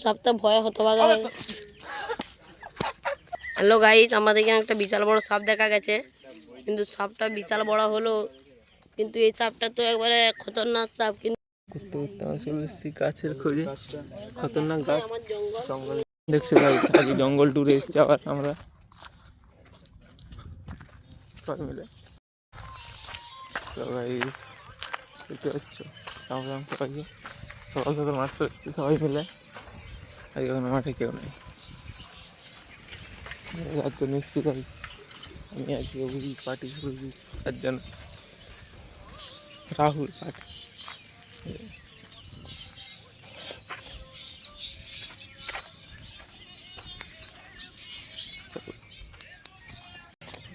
সাপটা ভয়ে হতবাক হয়ে। হ্যালো গাইস, আমাদের এখানে একটা বিশাল বড় সাপ দেখা গেছে, কিন্তু সাপটা বিশাল বড় হলো, কিন্তু এই সাপটা তো একবারে খতরনাক সাপ। কিন্তু করতে করতে আমরা চলে এসেছি গাছের খোঁজে, খতরনাক গাছ আমার জঙ্গল। দেখছো গাইস, আজ জঙ্গল ট্যুরে এসেছি আবার আমরা সবাই মিলে। তো গাইস দেখতে পাচ্ছ সবাইকে সকাল সকাল মাঠ করে এসেছি সবাই মিলে। আজ ওখানে মাঠে কেউ নেই, যার জন্য এসেছি গাইস। আমি আজকে অভিজিৎ পার্টি সুরজিৎ, চারজন, রাহুল পার্টি।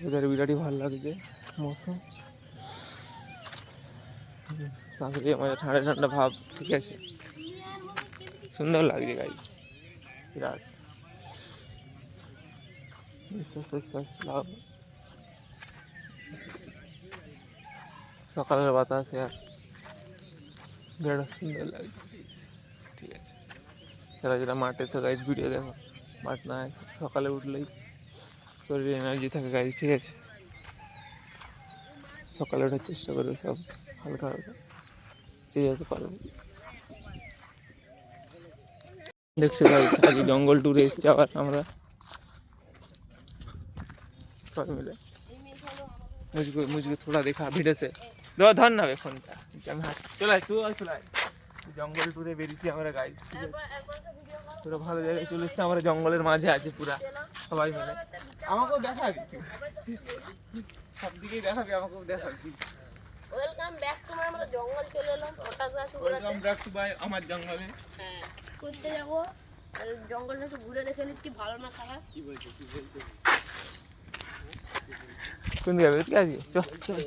ওদের বিরাটই ভালো লাগছে মৌসুম, সাঁতরে আমাদের ঠান্ডা ঠান্ডা ভাব, ঠিক আছে, সুন্দর লাগছে গাইজ। বিরাট নিঃশ্বাস প্রশ্বাস লাভ, সকালের বাতাসে আর বিরাট সুন্দর লাগছে, ঠিক আছে। যারা যারা মাঠে এসে গাইজ ভিডিও দেখো, মাঠ না এসে সকালে উঠলেই শরীরে এনার্জি থাকে গাইজ, ঠিক আছে। সকালে ওঠার চেষ্টা করবে সব, হালকা হালকা যে যেতে পারবে। দেখছো গাইজ, আজ জঙ্গল ট্যুরে এসেছি আবার আমরা সবাই मिले। मुझको थोड़ा देखा भिड़े से दो धन ना फोन का चला तू चला जंगल टूरे बेरिয়েছি আমরা গাইজ, পুরো ভালো জায়গায় চলে এসেছি আমরা, জঙ্গলের মাঝে আছে পুরা সবাই মিলে। আমাকেও দেখাবি, সব দিকেই দেখাবি, আমাকেও দেখাবি। ওয়েলকাম ব্যাক টু মাই, আমরা জঙ্গল চলে এলাম হঠাৎ আছে। ওয়েলকাম ব্যাক টু ভাই আমার জঙ্গলে। হ্যাঁ, করতে যাবো জঙ্গলটা একটু ঘুরে দেখে নিচ্ছি, ভালো না খারাপ। কি বলছিস কোন দিকে যাবে? আজকে চল চল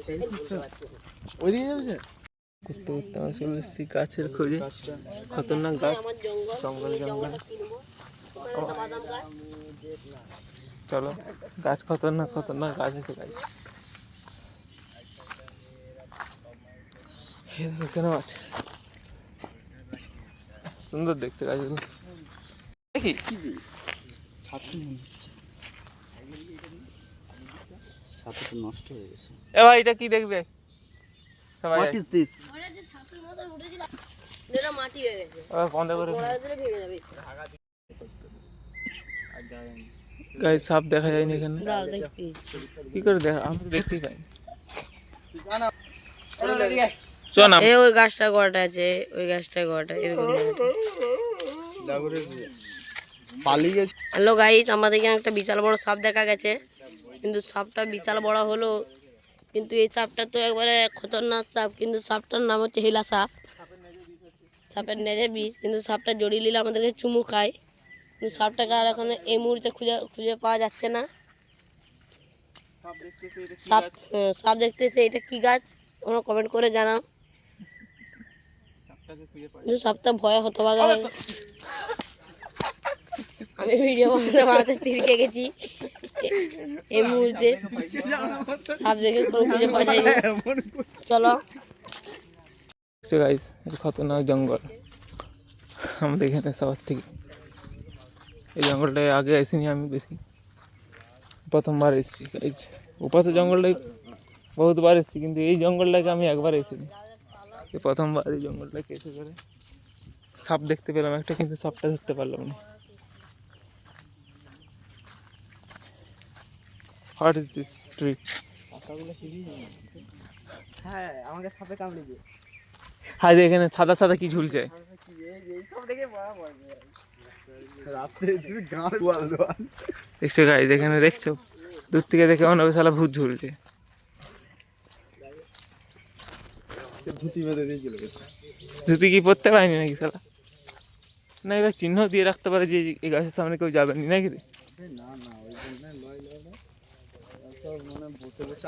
ওইদিকে যাবে যে করতে করতে আমরা চলে এসেছি গাছের খোঁজে, খতরনাক গাছ আমার জঙ্গল, জঙ্গল জঙ্গল। কিনবো ওখানে একটা বাদাম গাছ। চলো, গাছ খতরনাক খতরনাক গাছ আছে গাছ, কেন আছে সুন্দর দেখতে গাছগুলো। দেখি ছাতুটা নষ্ট হয়ে গেছে। এ ভাই এটা কি দেখবে সবাই? What is this? ওরে যে ছাতুর মতন উঠেছিল, যেটা মাটি হয়ে গেছে, বন্ধ করে গোড়া দিলে ভেঙে যাবে। গাইস সাপ দেখা যায় না এখানে, দাও দেখছি কি করে দেখা, আমি তো দেখতেই পাই। চল না, এই ওই গাছটা গোড়াটা আছে, ওই গাছটা গোড়াটা এরকম। পালিয়ে গেছে। হ্যালো গাইস, আমাদের এখানে একটা বিশাল বড় সাপ দেখা গেছে, কিন্তু সাপটা বিশাল বড় হলো, কিন্তু এই সাপটা তো একবারে খতরনাক সাপ। কিন্তু সাপটার নাম হচ্ছে হিলা সাপ, সাপের নেজে বিষ। কিন্তু সাপটা জড়িয়ে নিলে আমাদেরকে চুমু খায়, কিন্তু সাপটাকে আর এখন এই মুহূর্তে খুঁজে পাওয়া যাচ্ছে না। সাপ দেখতেছে, এটা কি গাছ তোমরা কমেন্ট করে জানাও। কিন্তু সাপটা ভয়ে হতবাক হয়ে। আমি ভিডিও বানাতে তিরকে গেছি এই মুহূর্তে, সাপ দেখে কোনো খুঁজে পাওয়া যায়নি। চলো গাইস, খতরনাক জঙ্গল আমাদের এখানে সবার থেকে। এই জঙ্গলটায় আগে আসিনি আমি, বেশি প্রথমবার এসেছি গাইস। উপাসে জঙ্গলটায় বহুতবার এসেছি, কিন্তু এই জঙ্গলটাকে আমি একবার এসেছি, এই প্রথমবার এই জঙ্গলটাকে এসে করে সাপ দেখতে পেলাম একটা, কিন্তু সাপটা ধরতে পারলাম না। What is this tree? হ্যাঁ, আমাকে সাপে কামড়ে দিয়ে। হাই এখানে সাদা সাদা কি ঝুলছে? দেখছো গাইস, এখানে দেখছো, দূর থেকে দেখে মনে হবে শালা ভূত ঝুলছে। ধুতি কি পরতে পারিনি নাকি শালা? না এবার চিহ্ন দিয়ে রাখতে পারে যে এই গাছের সামনে কেউ যাবেনি নাকি রে? না না, ওই জন্য লয় লয় সব মনে বসে বসে